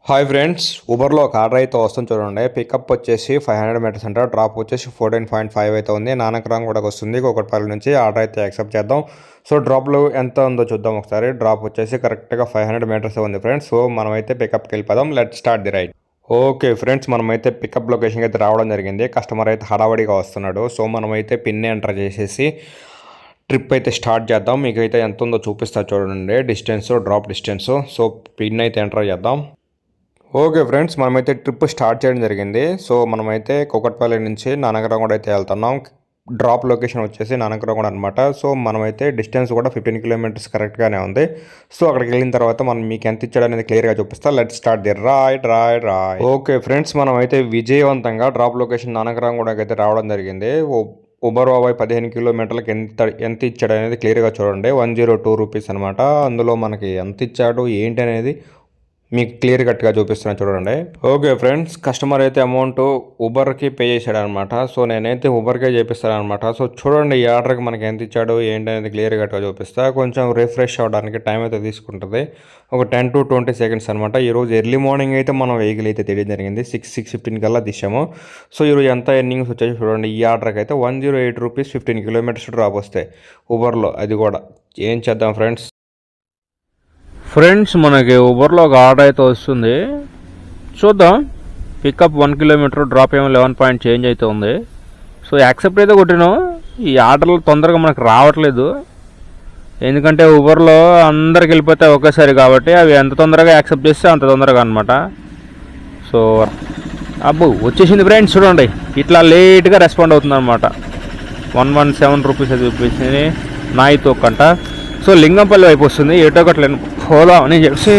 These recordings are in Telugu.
హాయ్ ఫ్రెండ్స్, ఊబర్లో ఒక ఆర్డర్ అయితే వస్తుంది చూడండి. పికప్ వచ్చేసి 500 మీటర్స్ అంటారు, డ్రాప్ వచ్చేసి 14.5 అయితే ఉంది. నానక్రామ్ కూడా వస్తుంది కూకట్పల్లి నుంచి. ఆర్డర్ అయితే యాక్సెప్ట్ చేద్దాం. సో డ్రాప్లో ఎంత ఉందో చూద్దాం ఒకసారి. డ్రాప్ వచ్చేసి కరెక్ట్గా 500 మీటర్స్ ఉంది ఫ్రెండ్స్. సో మనమైతే పికప్కి వెళ్ళిపోదాం. Let start the ride. Okay friends, మనమైతే పికప్ లొకేషన్కి అయితే రావడం జరిగింది. కస్టమర్ అయితే హడావడిగా వస్తున్నాడు. సో మనమైతే పిన్ ఎంటర్ చేసేసి ట్రిప్ అయితే స్టార్ట్ చేద్దాం. మీకైతే ఎంత ఉందో చూపిస్తా చూడండి, distance, drop distance. So pin అయితే ఎంటర్ చేద్దాం. ఓకే ఫ్రెండ్స్, మనమైతే ట్రిప్ స్టార్ట్ చేయడం జరిగింది. సో మనమైతే కూకట్పల్లి నుంచి నానక్రామ్గూడ అయితే వెళ్తున్నాం. డ్రాప్ లొకేషన్ వచ్చేసి నానక్రామ్గూడ అనమాట. సో మనమైతే డిస్టెన్స్ కూడా 15 కిలోమీటర్స్ కరెక్ట్గానే ఉంది. సో అక్కడికి వెళ్ళిన తర్వాత మనం మీకు ఎంత ఇచ్చాడు అనేది క్లియర్గా చూపిస్తా. Let start the ride. Okay friends, మనమైతే విజయవంతంగా డ్రాప్ లొకేషన్ నానక్రామ్గూడకి అయితే రావడం జరిగింది. ఉబర్ బాబాయ్ 15 కిలోమీటర్లకు ఎంత ఇచ్చాడు అనేది క్లియర్గా చూడండి. 102 రూపీస్ అనమాట. అందులో మనకి ఎంత ఇచ్చాడు ఏంటి అనేది మీకు క్లియర్ కట్గా చూపిస్తున్నాను చూడండి. ఓకే ఫ్రెండ్స్, కస్టమర్ అయితే అమౌంట్ ఉబర్కి పే చేశాడు అనమాట. సో నేనైతే ఉబర్కే చేపిస్తాను అనమాట. సో చూడండి ఈ ఆర్డర్కి మనకి ఎంత ఇచ్చాడు ఏంటి అనేది క్లియర్ కట్గా చూపిస్తా. కొంచెం రిఫ్రెష్ అవ్వడానికి టైం అయితే తీసుకుంటుంది, ఒక 10 to 20 సెకండ్స్ అనమాట. ఈరోజు ఎర్లీ మార్నింగ్ అయితే మనం వెహికల్ అయితే తీయడం జరిగింది. 6:15 కల్లా తీసాము. సో ఈరోజు ఎంత ఎర్నింగ్స్ వచ్చేసి చూడండి. ఈ ఆర్డర్కి అయితే 108 రూపీస్ 15 కిలోమీటర్స్ డ్రాప్ వస్తాయి ఉబర్లో. అది కూడా ఏం చేద్దాం ఫ్రెండ్స్, మనకి ఊబర్లో ఒక ఆర్డర్ అయితే వస్తుంది, చూద్దాం. పికప్ 1 కిలోమీటర్, డ్రాప్ ఏమో 11 పాయింట్ చేంజ్ అయితే ఉంది. సో యాక్సెప్ట్ అయితే కొట్టినాం. ఈ ఆర్డర్లు తొందరగా మనకు రావట్లేదు, ఎందుకంటే ఊబర్లో అందరికి వెళ్ళిపోతాయి ఒకేసారి కాబట్టి అవి ఎంత తొందరగా యాక్సెప్ట్ చేస్తే అంత తొందరగా అనమాట. సో అబ్బు వచ్చేసింది ఫ్రెండ్స్, చూడండి ఇట్లా లేట్గా రెస్పాండ్ అవుతుంది అనమాట. 117 రూపీస్ అది చూపించింది. నాయితో కంట. సో లింగంపల్లి వైపు వస్తుంది, ఏటో ఒకటి పోదాం అని చెప్పి.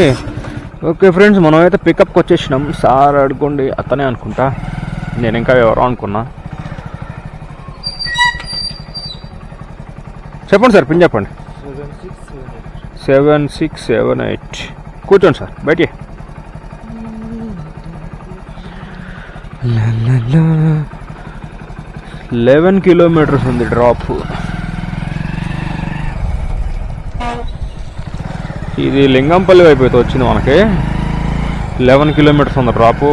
ఓకే ఫ్రెండ్స్, మనమైతే పికప్కి వచ్చేసినాం. సార్ అడుకోండి అతనే అనుకుంటా, నేను ఇంకా ఎవరో అనుకున్నా. చెప్పండి సార్, పిన్ చెప్పండి. 7678. కూర్చోండి సార్, బయట. 11 కిలోమీటర్స్ ఉంది డ్రాప్. ఇది లింగంపల్లి వైపు అయితే వచ్చింది మనకి. 11 కిలోమీటర్స్ ఉంది డ్రాపు.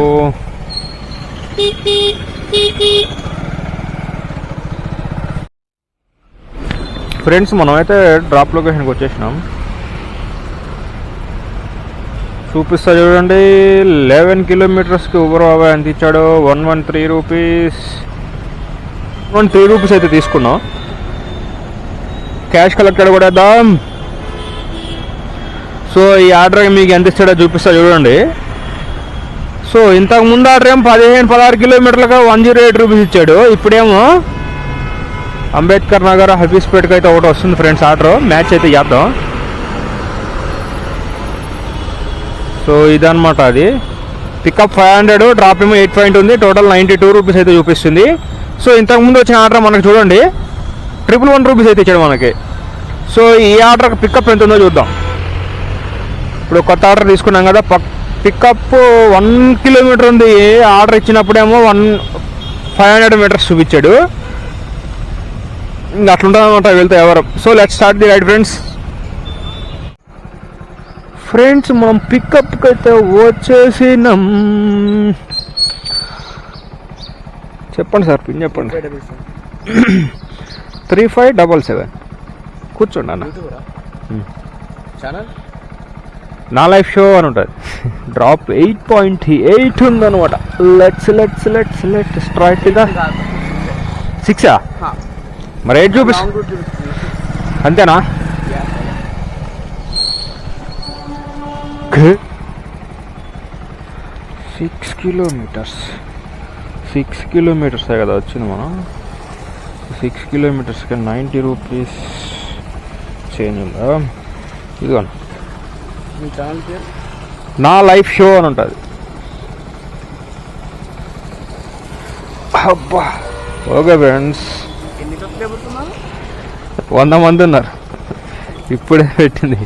ఫ్రెండ్స్, మనమైతే డ్రాప్ లొకేషన్కి వచ్చేసినాం. చూపిస్తా చూడండి. 11 కిలోమీటర్స్కి ఊబర్ బాబాయ్ ఎంత ఇచ్చాడు? 113 రూపీస్. 113 రూపీస్ అయితే తీసుకున్నాం. క్యాష్ కలెక్టెడ్ కూడా వేద్దాం. సో ఈ ఆర్డర్ మీకు ఎంత ఇస్తాడో చూపిస్తా చూడండి. సో ఇంతకు ముందు ఆర్డర్ ఏమో 15-16 కిలోమీటర్లుగా 108 రూపీస్ ఇచ్చాడు. ఇప్పుడేమో అంబేద్కర్ నగర్, హఫీస్పేట్కి అయితే ఒకటి వస్తుంది ఫ్రెండ్స్ ఆర్డర్. మ్యాచ్ అయితే చేద్దాం. సో ఇదనమాట అది. పికప్ 500, డ్రాప్ ఏమో 8 పాయింట్ ఉంది. టోటల్ 92 రూపీస్ అయితే చూపిస్తుంది. సో ఇంతకుముందు వచ్చిన ఆర్డర్ మనకు చూడండి 111 రూపీస్ అయితే ఇచ్చాడు మనకి. సో ఈ ఆర్డర్ పికప్ ఎంత ఉందో చూద్దాం. ఇప్పుడు కొత్త ఆర్డర్ తీసుకున్నాం కదా, పికప్ 1 కిలోమీటర్ ఉంది. ఆర్డర్ ఇచ్చినప్పుడేమో 500 మీటర్స్ చూపించాడు. ఇంకా అట్లుంటుంది అనమాట వెళ్తే ఎవరు. So let's start the ride friends, మనం పికప్కి అయితే వచ్చేసినాం. చెప్పండి సార్, పిన్ చెప్పండి. 3577. కూర్చోండి అన్న. నా లైఫ్ షో అని ఉంటుంది. డ్రాప్ 8.8 ఉందన్నమాట. లెట్స్ స్ట్రైట్ గా 6. మరి 8 చూపిస్తా అంతేనా? 6 కిలోమీటర్స్. 6 కిలోమీటర్సే కదా వచ్చింది మనం. 6 కిలోమీటర్స్కి 90 రూపీస్ చేంజ్ ఉందా? ఇదిగోండి, నా లైఫ్ షో అని ఉంటుంది. అబ్బా. ఓకే ఫ్రెండ్స్, 100 మంది ఉన్నారు. ఇప్పుడే పెట్టింది.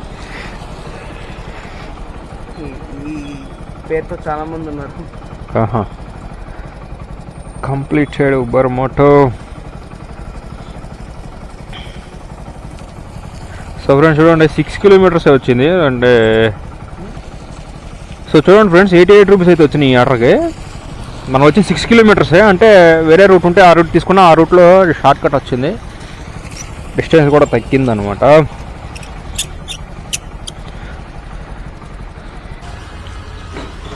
పేరుతో చాలా మంది ఉన్నారు. Completed Uber Moto. So friends చూడండి 6 కిలోమీటర్స్ వచ్చింది. అంటే సో చూడండి ఫ్రెండ్స్, 88 రూపీస్ అయితే వచ్చినాయి ఈ ఆర్డర్కి. మనం వచ్చి 6 కిలోమీటర్సే, అంటే వేరే రూట్ ఉంటే ఆ రూట్ తీసుకున్న, ఆ రూట్లో షార్ట్ కట్ వచ్చింది, డిస్టెన్స్ కూడా తగ్గిందనమాట.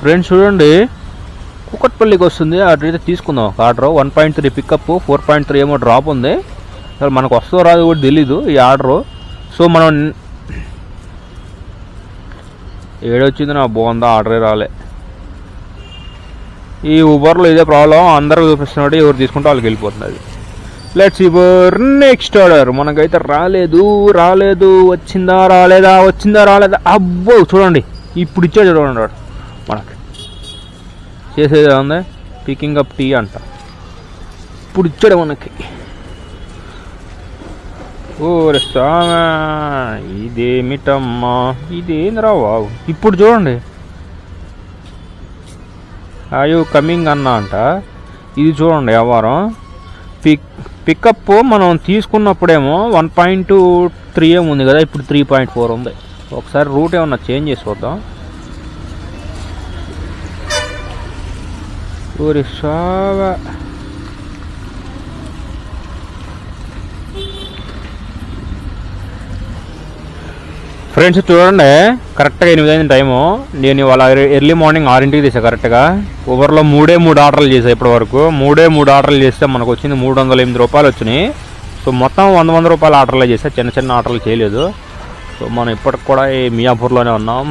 ఫ్రెండ్స్ చూడండి, కూకట్పల్లికి వస్తుంది, అటైతే తీసుకుందాం ఒక ఆర్డర్. 1.3 పికప్, 4.3 ఏమో డ్రాప్ ఉంది. అసలు మనకు వస్తుందో రాదు కూడా తెలీదు ఈ ఆర్డరు. సో మనం ఏడొచ్చింది, నా బాగుందా, ఆర్డరే రాలే. ఈ ఊబర్లో ఇదే ప్రాబ్లం, అందరూ చూపిస్తున్నాడు, ఎవరు తీసుకుంటే వాళ్ళకి వెళ్ళిపోతుంది. Let's your next order. మనకైతే రాలేదు, వచ్చిందా రాలేదా, అబ్బో చూడండి ఇప్పుడు ఇచ్చా చూడండి వాడు. మనకి చేసేది ఉంది, పికింగ్ అప్ టీ అంట, ఇప్పుడు ఇచ్చాడు మనకి. ఓరే సామా, ఇదేమిటమ్మా, ఇదేంద్రా బాబు. ఇప్పుడు చూడండి, అయ్యో కమింగ్ అన్నా అంట. ఇది చూడండి వ్యవహారం. పికప్ మనం తీసుకున్నప్పుడేమో 1.3 ఏముంది కదా, ఇప్పుడు 3.4 ఉంది. ఒకసారి రూట్ ఏమన్నా చేంజ్ చేసి చూద్దాం. ఓరి సావా, ఫ్రెండ్స్ చూడండి, కరెక్ట్గా 8 అయింది టైము. నేను ఇవాళ ఎర్లీ మార్నింగ్ 6ంటికి తీసా కరెక్ట్గా. ఊబర్లో 3 ఆర్డర్లు చేసాను ఇప్పటి వరకు. 3 ఆర్డర్లు చేస్తే మనకు వచ్చింది 308 రూపాయలు వచ్చినాయి. సో మొత్తం 100 రూపాయల ఆర్డర్లు చేసా, చిన్న ఆర్డర్లు చేయలేదు. సో మనం ఇప్పటికి కూడా ఈ మియాపూర్లోనే ఉన్నాం.